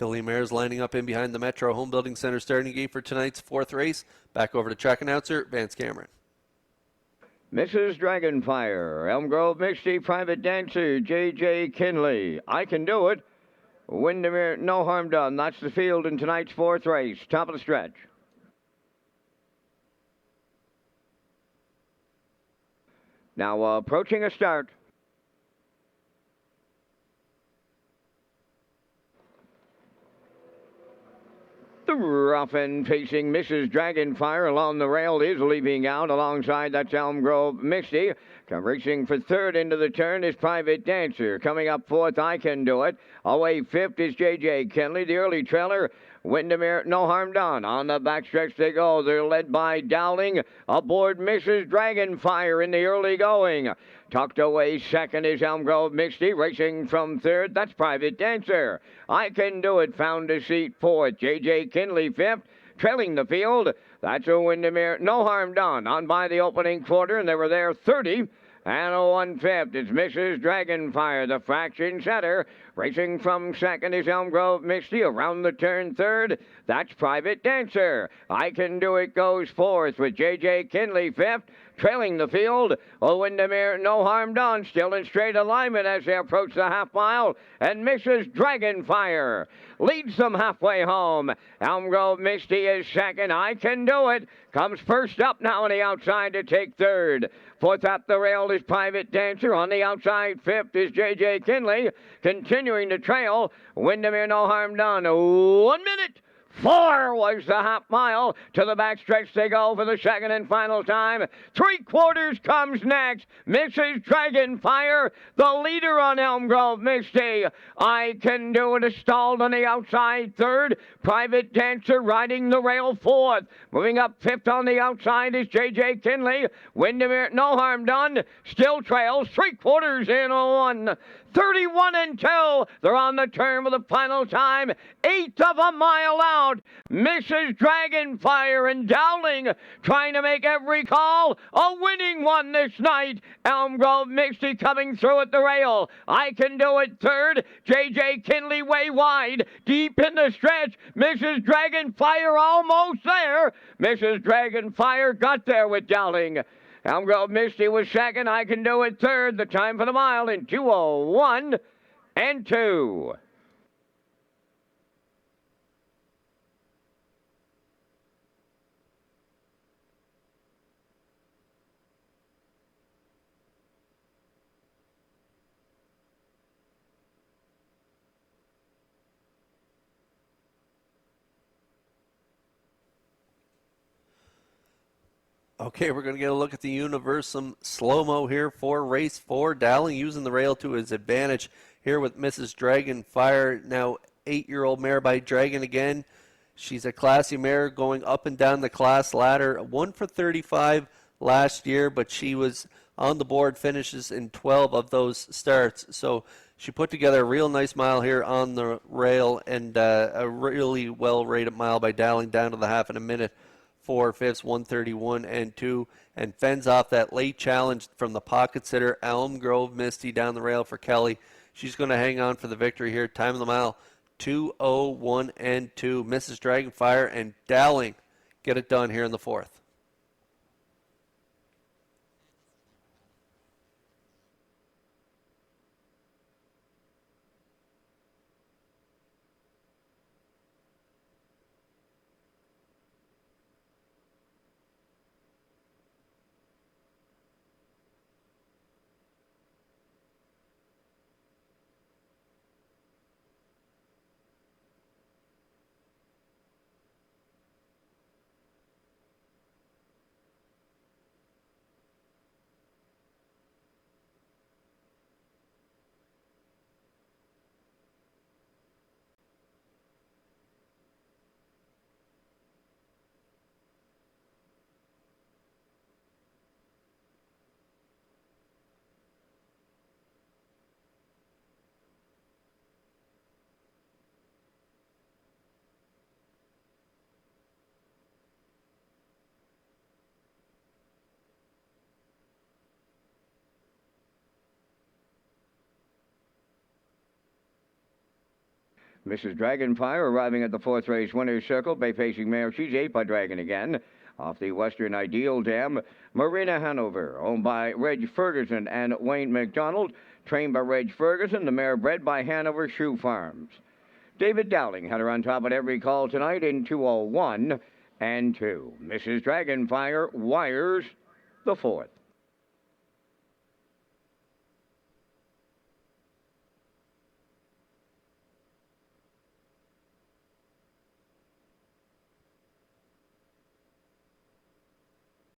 Filly mares lining up in behind the Metro Home Building Center starting gate for tonight's 4th race. Back over to track announcer Vance Cameron. Mrs. Dragonfire, Elm Grove Mixty, Private Dancer, J.J. Kinley. I Can Do It. Windermere, No Harm Done. That's the field in tonight's 4th race. Top of the stretch. Now approaching a start. The rough and pacing Mrs. Dragonfire along the rail is leaving out alongside that's Elm Grove Misty. Racing for 3rd into the turn is Private Dancer. Coming up 4th, I Can Do It. Away 5th is J.J. Kinley. The early trailer, Windermere, No Harm Done. On the backstretch they go. They're led by Dowling. Aboard Mrs. Dragonfire in the early going. Tucked away 2nd is Elm Grove Misty. Racing from 3rd, that's Private Dancer. I Can Do It found a seat 4th. J.J. Kinley 5th. Trailing the field, that's a Windermere, No Harm Done. On by the opening quarter, and they were there 30. And a 1/5. It's Mrs. Dragonfire, the fraction setter. Racing from 2nd is Elm Grove Misty. Around the turn 3rd, that's Private Dancer. I Can Do It goes 4th with J.J. Kinley 5th. Trailing the field, Windermere, No Harm Done, still in straight alignment as they approach the half mile. And Mrs. Dragonfire leads them halfway home. Elm Grove Misty is 2nd. I Can Do It comes first up now on the outside to take 3rd. 4th at the rail is Private Dancer. On the outside, 5th is J.J. Kinley. Continuing to trail, Windermere, No Harm Done. 1 minute. 4 was the half mile. To the backstretch they go for the 2nd and final time. 3/4 comes next. Mrs. Dragonfire, the leader on Elm Grove Misty. I Can Do It is stalled on the outside 3rd. Private Dancer riding the rail 4th. Moving up 5th on the outside is J.J. Kinley. Windermere, No Harm Done, still trails 3/4 in a 1. 31 and 2. They're on the turn for the final time. 1/8 of a mile out. Mrs. Dragonfire and Dowling trying to make every call. A winning one this night. Elm Grove Misty coming through at the rail. I Can Do It 3rd. J.J. Kinley way wide. Deep in the stretch. Mrs. Dragonfire almost there. Mrs. Dragonfire got there with Dowling. Elm Grove Misty was 2nd. I Can Do It 3rd. The time for the mile in 2:01 and 2. Okay, we're going to get a look at the Universum slow-mo here for race 4. Dowling using the rail to his advantage here with Mrs. Dragonfire. Now 8-year-old mare by Dragon again. She's a classy mare going up and down the class ladder. 1 for 35 last year, but she was on the board, finishes in 12 of those starts. So she put together a real nice mile here on the rail, and a really well-rated mile by Dowling down to the half in a minute. 4/5, 1:31 and 2, and fends off that late challenge from the pocket sitter Elm Grove Misty down the rail for Kelly. She's going to hang on for the victory here. Time of the mile 2:01 and 2. Mrs. Dragonfire and Dowling get it done here in the 4th. Mrs. Dragonfire arriving at the 4th race winner's circle, bay facing mare. She's 8 by Dragon again. Off the Western Ideal Dam, Marina Hanover, owned by Reg Ferguson and Wayne McDonald, trained by Reg Ferguson, the mare bred by Hanover Shoe Farms. David Dowling had her on top at every call tonight in 2:01 and 2. Mrs. Dragonfire wires the 4th.